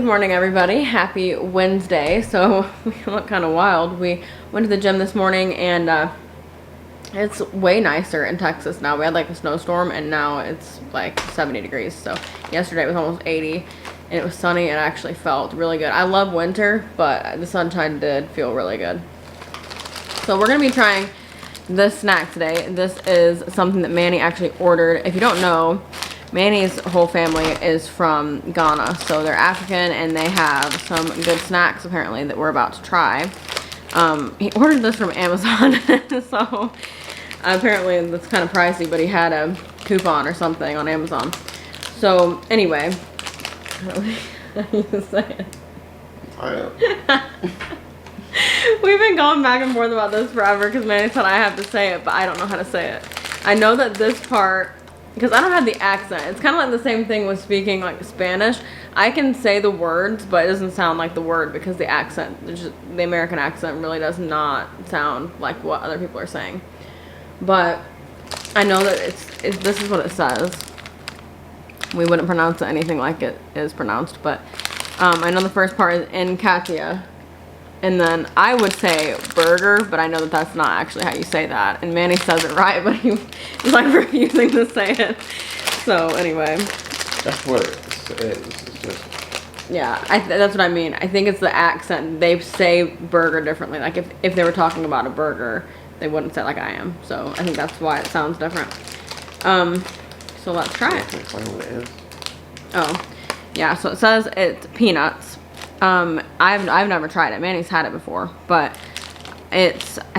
morning, everybody. Happy Wednesday. So we look kind of wild. We went to the gym this morning, and it's way nicer in Texas now. We had like a snowstorm, and now it's like 70 degrees. So yesterday it was almost 80, and it was sunny, and it actually felt really good. I love winter, but the sunshine did feel really good. So we're gonna be trying this snack today. This is something that Manny actually ordered. If you don't know, Manny's whole family is from Ghana, so they're African, and they have some good snacks apparently that we're about to try. He ordered this from Amazon, so apparently it's kind of pricey, but he had a coupon or something on Amazon. So anyway, I don't know how you say it. We've been going back and forth about this forever because Manny said I have to say it, but I don't know how to say it. I know that this part, because I don't have the accent. It's kind of like the same thing with speaking like Spanish. I can say the words, but it doesn't sound like the word because the accent, the American accent really does not sound like what other people are saying. But I know that this is what it says. We wouldn't pronounce it anything like it is pronounced, but I know the first part is in Katia. And then I would say burger, but I know that that's not actually how you say that. And Manny says it right, but he's like refusing to say it. So anyway. That's what it is. It's just... Yeah, that's what I mean. I think it's the accent. They say burger differently. Like if they were talking about a burger, they wouldn't say it like I am. So I think that's why it sounds different. So let's try it. Explain what it is. Oh, yeah. So it says it's peanuts. I've never tried it. Manny's had it before, but I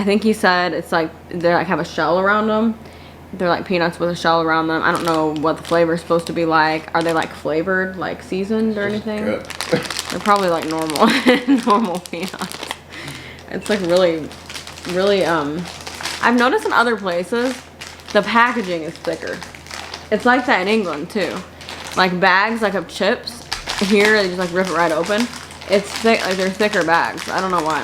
think he said it's like they like have a shell around them. They're like peanuts with a shell around them. I don't know what the flavor is supposed to be like. Are they like flavored, like seasoned or anything? Good. They're probably like normal peanuts. It's like really I've noticed in other places the packaging is thicker. It's like that in England too. Like bags like of chips here, they just like rip it right open. It's thick, like they're thicker bags. I don't know why.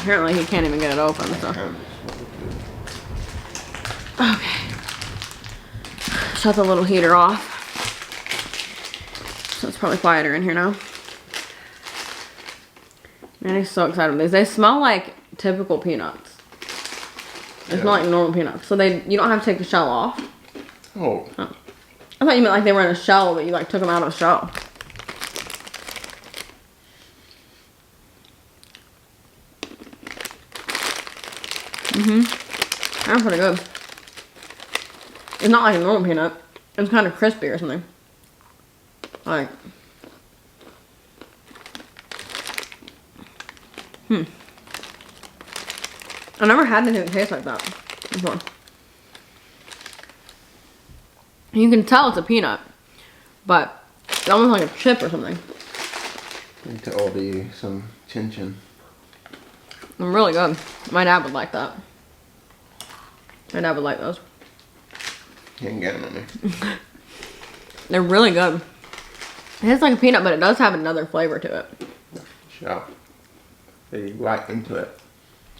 Apparently he can't even get it open, so. Okay. Shut the little heater off. So it's probably quieter in here now. Man, he's so excited with these. They smell like typical peanuts. They smell like normal peanuts. So you don't have to take the shell off. Oh. I thought you meant like they were in a shell, but you like took them out of the shell. That's pretty good. It's not like a normal peanut. It's kind of crispy or something. Like. I've never had anything that tastes like that before. You can tell it's a peanut, but it's almost like a chip or something. Need to order you some chin chin. They're really good. My dad would like that. My dad would like those. You can get them on me. They're really good. It tastes like a peanut, but it does have another flavor to it. Sure. They right into it.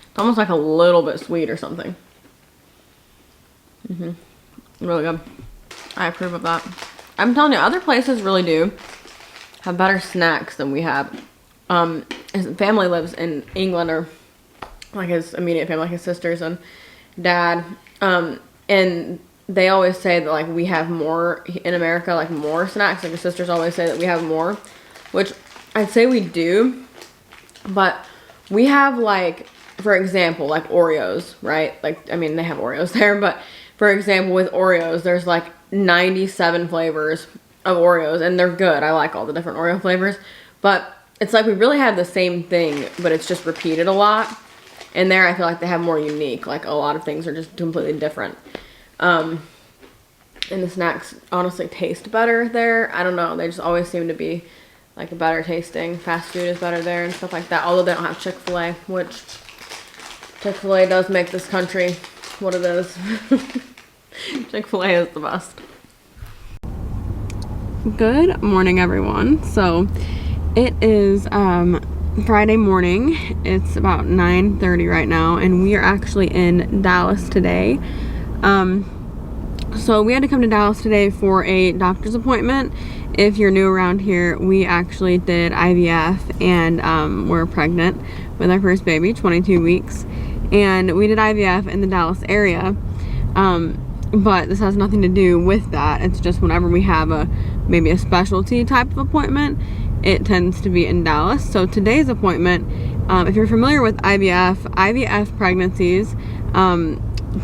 It's almost like a little bit sweet or something. Really good. I approve of that. I'm telling you, other places really do have better snacks than we have. His family lives in England, or like his immediate family, like his sisters and dad. And they always say that like we have more in America, like more snacks. Like his sisters always say that we have more, which I'd say we do. But we have like, for example, like Oreos, right? Like, I mean, they have Oreos there, but for example, with Oreos, there's like 97 flavors of Oreos, and they're good. I like all the different Oreo flavors, but it's like we really have the same thing, but it's just repeated a lot. And there, I feel like they have more unique, like a lot of things are just completely different. And the snacks honestly taste better there. I don't know. They just always seem to be like a better tasting. Fast food is better there and stuff like that. Although they don't have Chick-fil-A, which Chick-fil-A does make this country what it is. Chick-fil-A is the best. Good morning, everyone. So it is Friday morning. It's about 9:30 right now, and we are actually in Dallas today. So we had to come to Dallas today for a doctor's appointment. If you're new around here, we actually did IVF and we're pregnant with our first baby, 22 weeks. And we did IVF in the Dallas area. But this has nothing to do with that. It's just whenever we have maybe a specialty type of appointment, it tends to be in Dallas. So today's appointment, if you're familiar with IVF pregnancies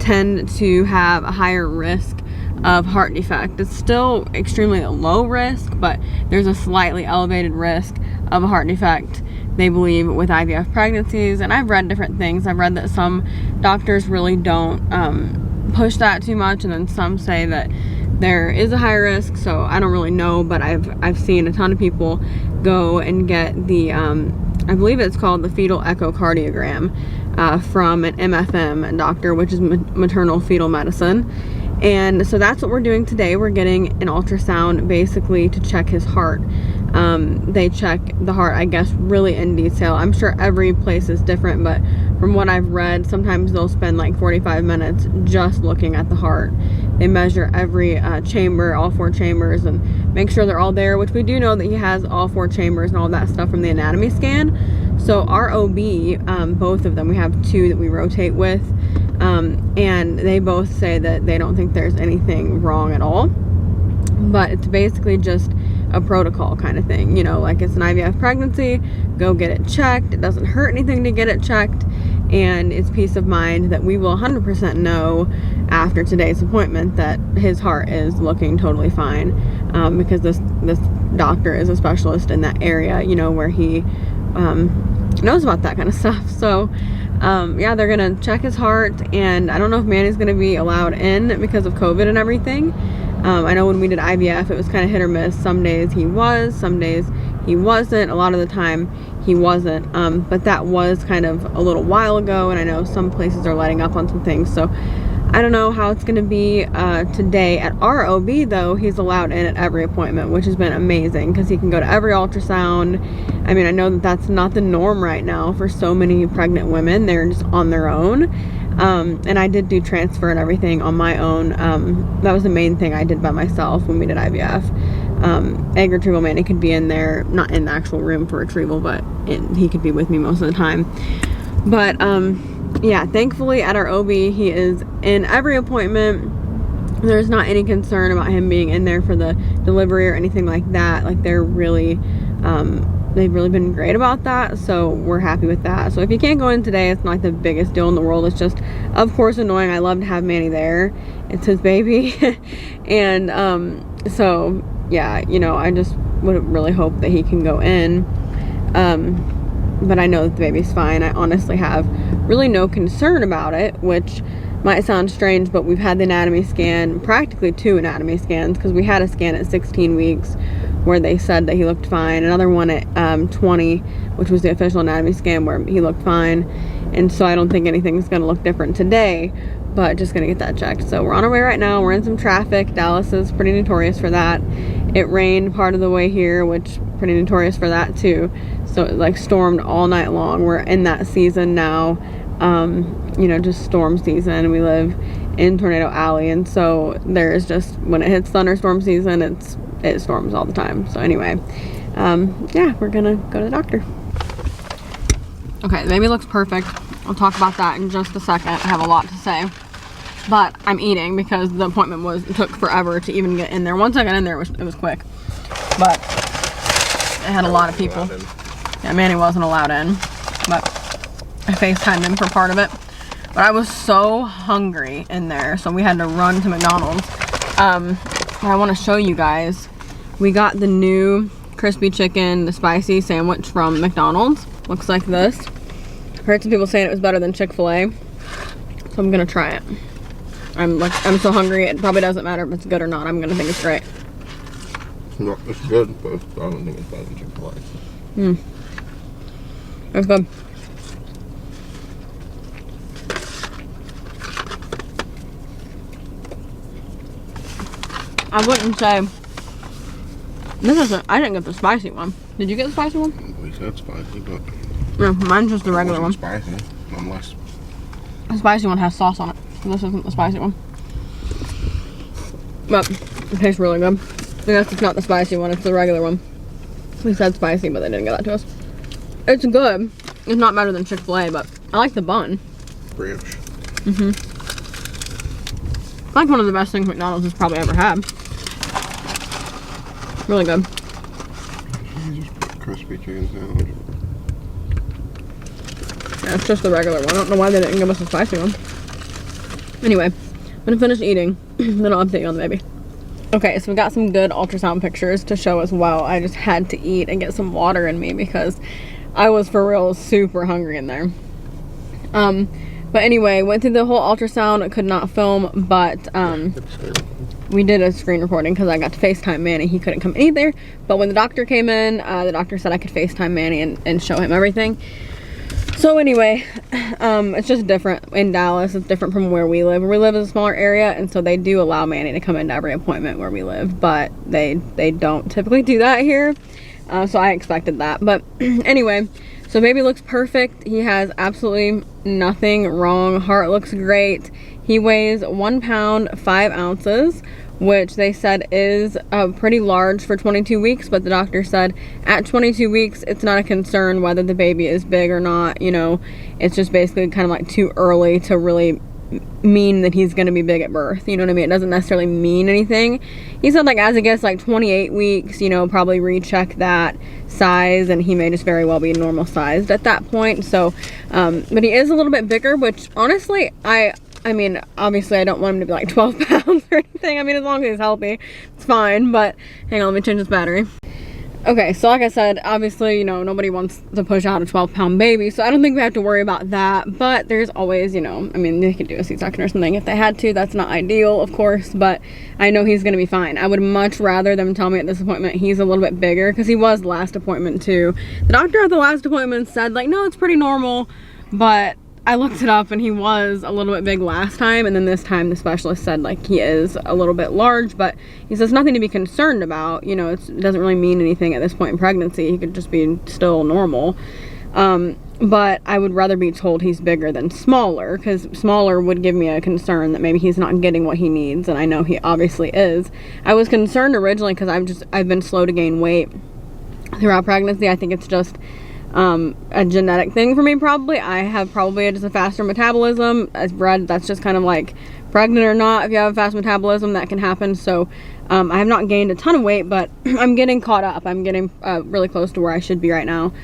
tend to have a higher risk of heart defect. It's still extremely low risk, but there's a slightly elevated risk of a heart defect, they believe, with IVF pregnancies. And I've read different things. I've read that some doctors really don't push that too much, and then some say that there is a high risk. So I don't really know, but I've seen a ton of people go and get the I believe it's called the Fetal Echocardiogram from an MFM doctor, which is maternal fetal medicine. And so that's what we're doing today. We're getting an ultrasound basically to check his heart. They check the heart, I guess, really in detail. I'm sure every place is different, but from what I've read, sometimes they'll spend like 45 minutes just looking at the heart. They measure every chamber, all 4 chambers, and make sure they're all there, which we do know that he has all 4 chambers and all that stuff from the anatomy scan. So our OB, both of them, we have 2 that we rotate with, and they both say that they don't think there's anything wrong at all. But it's basically just a protocol kind of thing, you know, like it's an IVF pregnancy, go get it checked. It doesn't hurt anything to get it checked, and it's peace of mind that we will 100% know after today's appointment that his heart is looking totally fine, because this doctor is a specialist in that area, you know, where he knows about that kind of stuff. So yeah, they're gonna check his heart, and I don't know if Manny's gonna be allowed in because of COVID and everything. I know when we did IVF, it was kind of hit or miss. Some days he was, some days he wasn't. A lot of the time he wasn't, but that was kind of a little while ago, and I know some places are letting up on some things. So I don't know how it's going to be today. At our OB, though, he's allowed in at every appointment, which has been amazing because he can go to every ultrasound. I mean, I know that that's not the norm right now for so many pregnant women. They're just on their own. And I did do transfer and everything on my own. That was the main thing I did by myself when we did IVF. Egg retrieval, Manny could be in there, not in the actual room for retrieval, but he could be with me most of the time. But yeah, thankfully at our OB, he is in every appointment. There's not any concern about him being in there for the delivery or anything like that. Like they've really been great about that, so we're happy with that. So if you can't go in today, it's not like the biggest deal in the world. It's just, of course, annoying. I love to have Manny there. It's his baby. And so yeah, you know, I just would really hope that he can go in. But I know that the baby's fine. I honestly have really no concern about it, which might sound strange, but we've had the anatomy scan, practically 2 anatomy scans, because we had a scan at 16 weeks where they said that he looked fine, another one at 20, which was the official anatomy scan, where he looked fine. And so I don't think anything's going to look different today, but just going to get that checked. So we're on our way right now. We're in some traffic. Dallas is pretty notorious for that. It rained part of the way here, which pretty notorious for that too. So it like stormed all night long. We're in that season now, you know, just storm season. We live in Tornado Alley, and so there is just, when it hits thunderstorm season, it storms all the time. So anyway, yeah, we're gonna go to the doctor. Okay, the baby looks perfect. I'll talk about that in just a second. I have a lot to say, but I'm eating because the appointment took forever to even get in there. Once I got in there, it was quick, but it had a lot of people. Yeah, Manny wasn't allowed in, but I FaceTimed him for part of it. But I was so hungry in there, so we had to run to McDonald's. I want to show you guys. We got the new crispy chicken, the spicy sandwich from McDonald's. Looks like this. Heard some people saying it was better than Chick-fil-A, so I'm gonna try it. I'm so hungry. It probably doesn't matter if it's good or not. I'm gonna think it's great. No, it's good, but I don't think it's better than Chick-fil-A. It's good. I wouldn't say this isn't. I didn't get the spicy one. Did you get the spicy one? We said spicy, but No, mine's just the regular one. Spicy, unless The spicy one has sauce on it. This isn't the spicy one. But it tastes really good. I guess it's not the spicy one, it's the regular one. We said spicy, but they didn't get that to us. It's good. It's not better than Chick-fil-A, but I like the bun. Brioche. Mm-hmm. It's like one of the best things McDonald's has probably ever had. Really good. Crispy chicken sandwich. Yeah, it's just the regular one. I don't know why they didn't give us a spicy one. Anyway, I'm gonna finish eating, then I'll update you on the baby. Okay, so we got some good ultrasound pictures to show as well. I just had to eat and get some water in me because I was for real super hungry in there. But anyway, went through the whole ultrasound, could not film, but we did a screen recording because I got to FaceTime Manny. He couldn't come in either, but when the doctor came in, the doctor said I could FaceTime Manny and show him everything. So anyway, it's just different in Dallas. It's different from where we live. We live in a smaller area, and so they do allow Manny to come into every appointment where we live, but they don't typically do that here. So I expected that. But anyway, so baby looks perfect. He has absolutely nothing wrong. Heart looks great. He weighs 1 pound 5 ounces, which they said is pretty large for 22 weeks, but the doctor said at 22 weeks it's not a concern whether the baby is big or not. You know, it's just basically kind of like too early to really mean that he's going to be big at birth. You know what I mean? It doesn't necessarily mean anything. He said like as it gets like 28 weeks, you know, probably recheck that size, and he may just very well be normal sized at that point. So but he is a little bit bigger, which honestly I mean, obviously I don't want him to be like 12 pounds or anything. I mean, as long as he's healthy, it's fine. But hang on, let me change this battery. Okay, so like I said, obviously, you know, nobody wants to push out a 12-pound baby, so I don't think we have to worry about that. But there's always, you know, I mean, they could do a C-section or something if they had to. That's not ideal, of course, but I know he's gonna be fine. I would much rather them tell me at this appointment he's a little bit bigger, because he was last appointment too. The doctor at the last appointment said like, no, it's pretty normal, but I looked it up and he was a little bit big last time, and then this time the specialist said like he is a little bit large, but he says nothing to be concerned about. You know, it doesn't really mean anything at this point in pregnancy. He could just be still normal. But I would rather be told he's bigger than smaller, because smaller would give me a concern that maybe he's not getting what he needs, and I know he obviously is. I was concerned originally because I've been slow to gain weight throughout pregnancy. I think it's just a genetic thing for me probably. I have probably just a faster metabolism. As bred, that's just kind of like pregnant or not. If you have a fast metabolism, that can happen. So I have not gained a ton of weight, but I'm getting caught up. I'm getting really close to where I should be right now.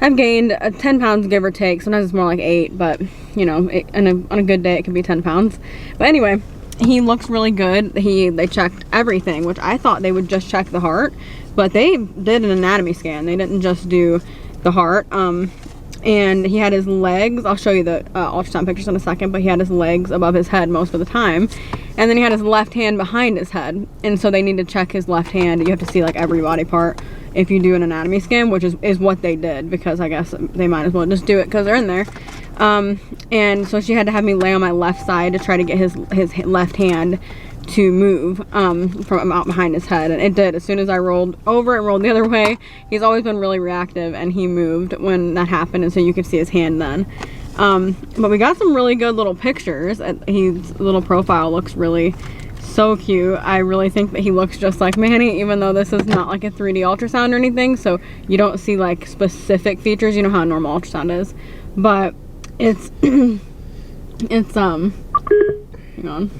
I've gained 10 pounds give or take. Sometimes it's more like 8, but you know, on a good day it can be 10 pounds. But anyway, he looks really good. They checked everything, which I thought they would just check the heart, but they did an anatomy scan. They didn't just do the heart. And he had his legs, I'll show you the ultrasound pictures in a second, but he had his legs above his head most of the time, and then he had his left hand behind his head, and so they need to check his left hand. You have to see like every body part if you do an anatomy scan, which is what they did, because I guess they might as well just do it because they're in there. And so she had to have me lay on my left side to try to get his left hand to move from out behind his head, and it did. As soon as I rolled over, it rolled the other way. He's always been really reactive, and he moved when that happened, and so you could see his hand then. But we got some really good little pictures. His little profile looks really so cute. I really think that he looks just like Manny, even though this is not like a 3D ultrasound or anything, so you don't see like specific features. You know how a normal ultrasound is, but it's hang on.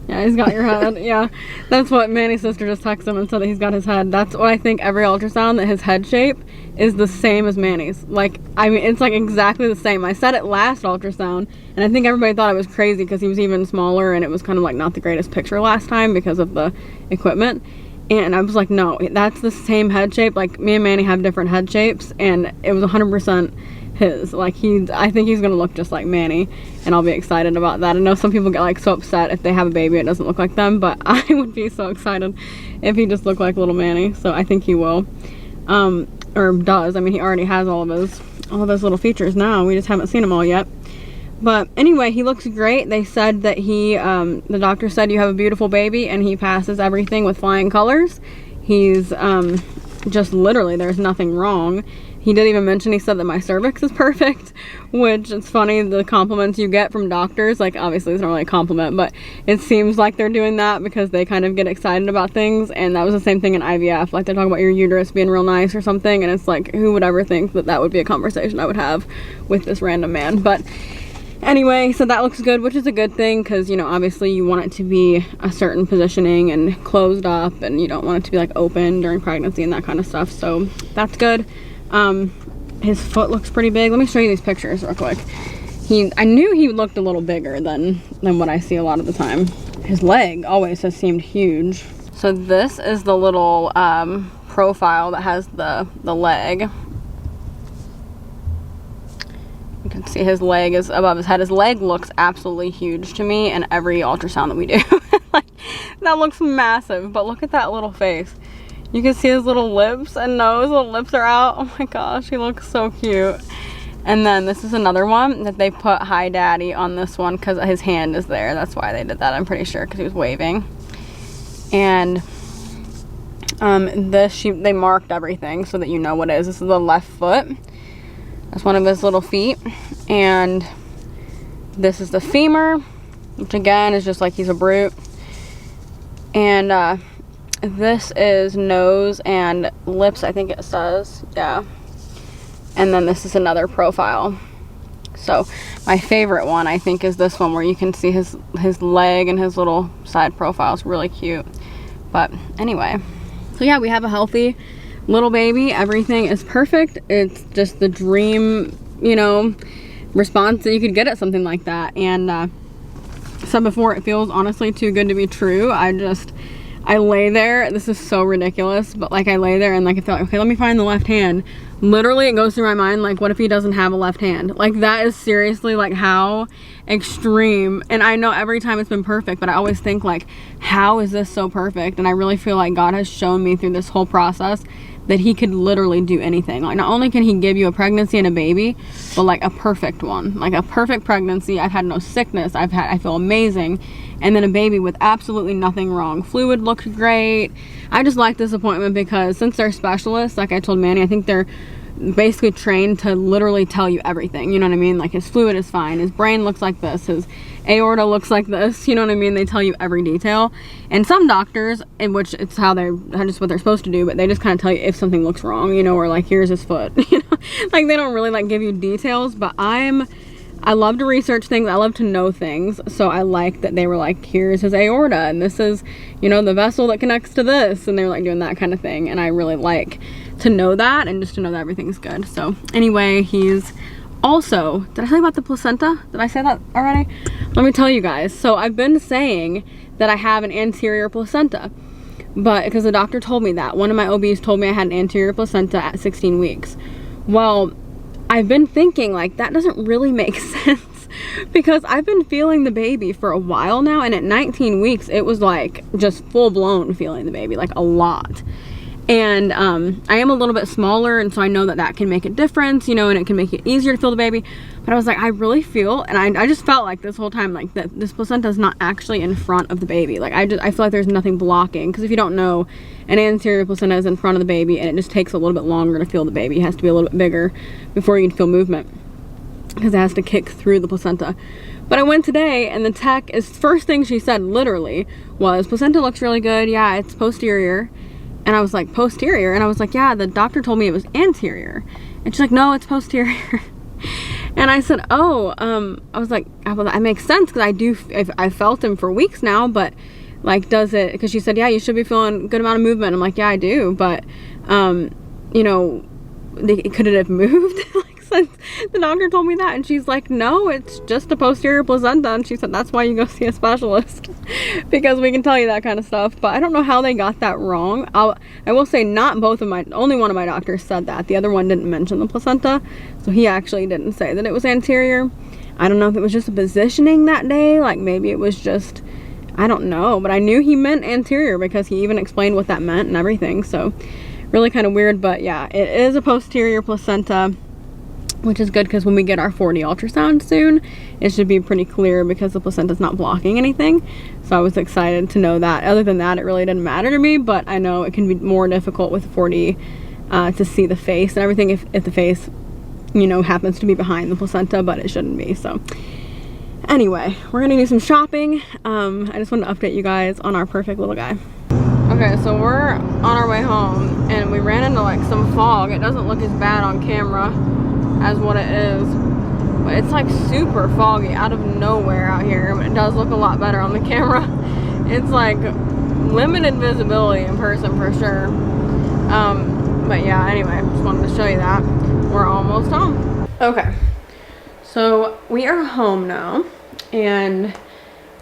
Yeah, he's got your head. Yeah, that's what Manny's sister just texted him and said that he's got his head. That's what I think every ultrasound, that his head shape is the same as Manny's. Like, I mean, it's like exactly the same. I said it last ultrasound, and I think everybody thought I was crazy because he was even smaller, and it was kind of like not the greatest picture last time because of the equipment. And I was like, no, that's the same head shape. Like, me and Manny have different head shapes, and it was 100% his. Like, I think he's gonna look just like Manny, and I'll be excited about that. I know some people get like so upset if they have a baby it doesn't look like them, but I would be so excited if he just looked like little Manny. So I think he will, or does. I mean, he already has all of his little features now. We just haven't seen them all yet. But anyway, he looks great. They said that the doctor said you have a beautiful baby, and he passes everything with flying colors. He's just literally, there's nothing wrong. he didn't even mention, he said that my cervix is perfect, which it's funny, the compliments you get from doctors, like obviously it's not really a compliment, but it seems like they're doing that because they kind of get excited about things. And that was the same thing in IVF, like they talk about your uterus being real nice or something, and it's like, who would ever think that that would be a conversation I would have with this random man? But anyway, so that looks good, which is a good thing, because you know, obviously you want it to be a certain positioning and closed up, and you don't want it to be like open during pregnancy and that kind of stuff, so that's good. His foot looks pretty big. Let me show you these pictures real quick. I knew he looked a little bigger than what I see a lot of the time. His leg always has seemed huge. So this is the little profile that has the leg. You can see his leg is above his head. His leg looks absolutely huge to me in every ultrasound that we do. Like, that looks massive, but look at that little face. You can see his little lips and nose, little lips are out. Oh my gosh, he looks so cute. And then this is another one that they put Hi Daddy on this one because his hand is there. That's why they did that, I'm pretty sure, because he was waving. And they marked everything so that you know what it is. This is the left foot. That's one of his little feet. And this is the femur, which again is just like he's a brute. And this is nose and lips, I think it says, yeah. And then this is another profile. So my favorite one, I think, is this one where you can see his leg and his little side profile. It's really cute. But anyway, so yeah, we have a healthy little baby. Everything is perfect. It's just the dream, you know, response that you could get at something like that. And said before, it feels honestly too good to be true. I lay there, this is so ridiculous, but like I lay there and like I feel like, okay, let me find the left hand. Literally it goes through my mind, like, what if he doesn't have a left hand? Like, that is seriously like how extreme. And I know every time it's been perfect, but I always think like, how is this so perfect? And I really feel like God has shown me through this whole process that he could literally do anything. Like, not only can he give you a pregnancy and a baby, but like a perfect one, like a perfect pregnancy. I've had no sickness. I feel amazing. And then a baby with absolutely nothing wrong. Fluid looked great. I just like this appointment because since they're specialists, like I told Manny, I think they're basically trained to literally tell you everything. You know what I mean? Like, his fluid is fine. His brain looks like this. His aorta looks like this. You know what I mean? They tell you every detail. And some doctors, in which it's just what they're supposed to do, but they just kind of tell you if something looks wrong, you know, or like, here's his foot. You know, like, they don't really like give you details. But I love to research things. I love to know things. So I like that they were like, here's his aorta, and this is, you know, the vessel that connects to this, and they're like doing that kind of thing. And I really like to know that, and just to know that everything's good. So anyway, he's also, did I tell you about the placenta? Did I say that already? Let me tell you guys. So I've been saying that I have an anterior placenta, but because the doctor told me that. One of my OBs told me I had an anterior placenta at 16 weeks. Well, I've been thinking like, that doesn't really make sense because I've been feeling the baby for a while now, and at 19 weeks it was like just full blown feeling the baby, like a lot. And I am a little bit smaller, and so I know that that can make a difference, you know, and it can make it easier to feel the baby. But I was like, I really feel, and I just felt like this whole time, like, that this placenta is not actually in front of the baby. Like, I feel like there's nothing blocking, because if you don't know, an anterior placenta is in front of the baby, and it just takes a little bit longer to feel the baby. It has to be a little bit bigger before you can feel movement, because it has to kick through the placenta. But I went today, and the tech, first thing she said literally was, placenta looks really good. Yeah, it's posterior. And I was like, posterior? And I was like, yeah, the doctor told me it was anterior. And she's like, no, it's posterior. And I said, oh, I was like, well, that makes sense, because I felt him for weeks now, but like, does it, because she said, yeah, you should be feeling a good amount of movement. I'm like, yeah, I do, but, you know, could it have moved? Like, since the doctor told me that? And she's like, no, it's just a posterior placenta. And she said, that's why you go see a specialist, because we can tell you that kind of stuff. But I don't know how they got that wrong. I will say, only one of my doctors said that. The other one didn't mention the placenta, so he actually didn't say that it was anterior. I don't know if it was just a positioning that day, like maybe it was just, I don't know, but I knew he meant anterior because he even explained what that meant and everything. So really kind of weird, but yeah, it is a posterior placenta, which is good because when we get our 4D ultrasound soon, it should be pretty clear because the placenta's not blocking anything. So I was excited to know that. Other than that, it really didn't matter to me, but I know it can be more difficult with 4D to see the face and everything if the face, you know, happens to be behind the placenta, but it shouldn't be. So anyway, we're gonna do some shopping. I just wanted to update you guys on our perfect little guy. Okay, so we're on our way home and we ran into like some fog. It doesn't look as bad on camera as what it is, but it's like super foggy out of nowhere out here. It does look a lot better on the camera. It's like limited visibility in person for sure. But yeah, anyway, just wanted to show you that. We're almost home. Okay, so we are home now and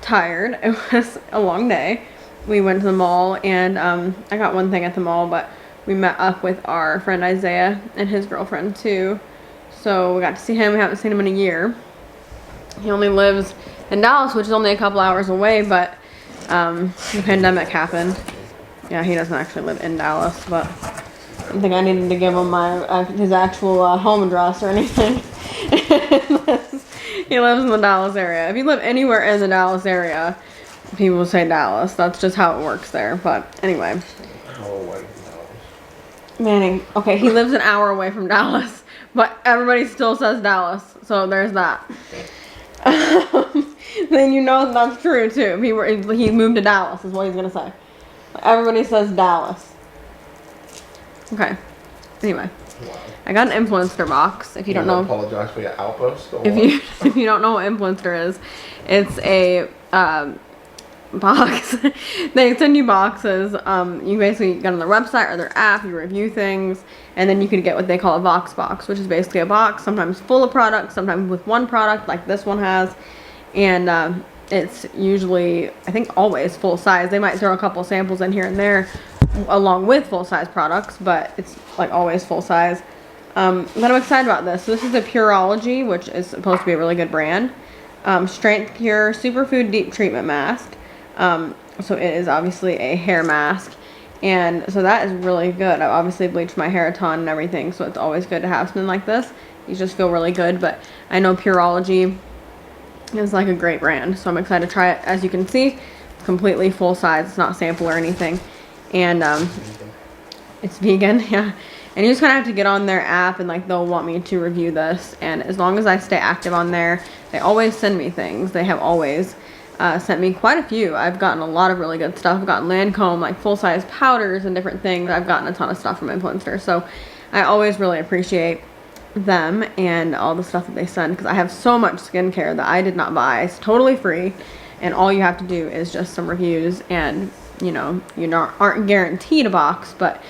tired. It was a long day. We went to the mall and I got one thing at the mall, but we met up with our friend Isaiah and his girlfriend too. So we got to see him. We haven't seen him in a year. He only lives in Dallas, which is only a couple hours away, but the pandemic happened. Yeah, he doesn't actually live in Dallas, but I don't think I needed to give him his actual home address or anything. He lives in the Dallas area. If you live anywhere in the Dallas area, people say Dallas. That's just how it works there. But anyway. How away from Dallas? Manning. Okay, he lives an hour away from Dallas, but everybody still says Dallas. So there's that. Then you know that's true too. If he moved to Dallas is what he's gonna say. Everybody says Dallas. Okay. Anyway. Wow. I got an influencer box. If you don't know, apologize for your outburst. if you don't know what influencer is, it's a box. They send you boxes. You basically get on their website or their app, you review things, and then you can get what they call a Vox box, which is basically a box, sometimes full of products, sometimes with one product, like this one has, and it's usually, I think, always full size. They might throw a couple samples in here and there along with full size products, but it's like always full size. But I'm excited about this. So this is a Pureology, which is supposed to be a really good brand. Strength Pure Superfood Deep Treatment Mask. So it is obviously a hair mask, and so that is really good. I've obviously bleached my hair a ton and everything, so it's always good to have something like this. You just feel really good. But I know Pureology is like a great brand, so I'm excited to try it. As you can see, it's completely full size. It's not sample or anything, and it's vegan. Yeah. And you just kind of have to get on their app and like they'll want me to review this, and as long as I stay active on there, they always send me things. They have always sent me quite a few. I've gotten a lot of really good stuff. I've gotten Lancome, like full-size powders and different things. I've gotten a ton of stuff from influencers, so I always really appreciate them and all the stuff that they send, because I have so much skincare that I did not buy. It's totally free, and all you have to do is just some reviews, and you know, you aren't guaranteed a box, but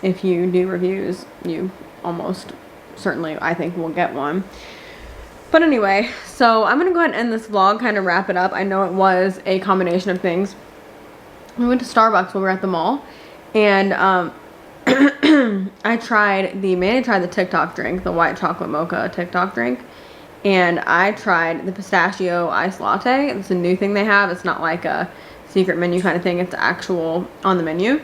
if you do reviews, you almost certainly, I think, will get one. But anyway, so I'm going to go ahead and end this vlog, kind of wrap it up. I know it was a combination of things. We went to Starbucks when we were at the mall, and Manny tried the TikTok drink, the white chocolate mocha TikTok drink, and I tried the pistachio iced latte. It's a new thing they have. It's not like a secret menu kind of thing. It's actual on the menu.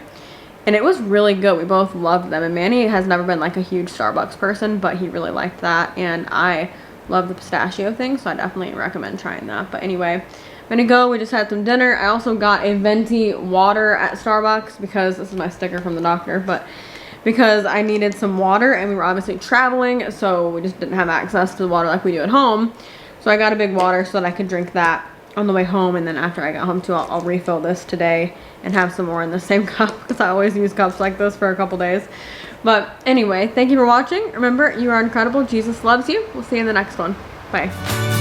And it was really good. We both loved them. And Manny has never been like a huge Starbucks person, but he really liked that. And I love the pistachio thing, so I definitely recommend trying that. But anyway, I'm gonna go. We just had some dinner. I also got a venti water at Starbucks because this is my sticker from the doctor, but because I needed some water and we were obviously traveling, so we just didn't have access to the water like we do at home. So I got a big water so that I could drink that on the way home, and then after I got home too, I'll refill this today and have some more in the same cup, because I always use cups like this for a couple days. But anyway, thank you for watching. Remember, you are incredible. Jesus loves you. We'll see you in the next one. Bye.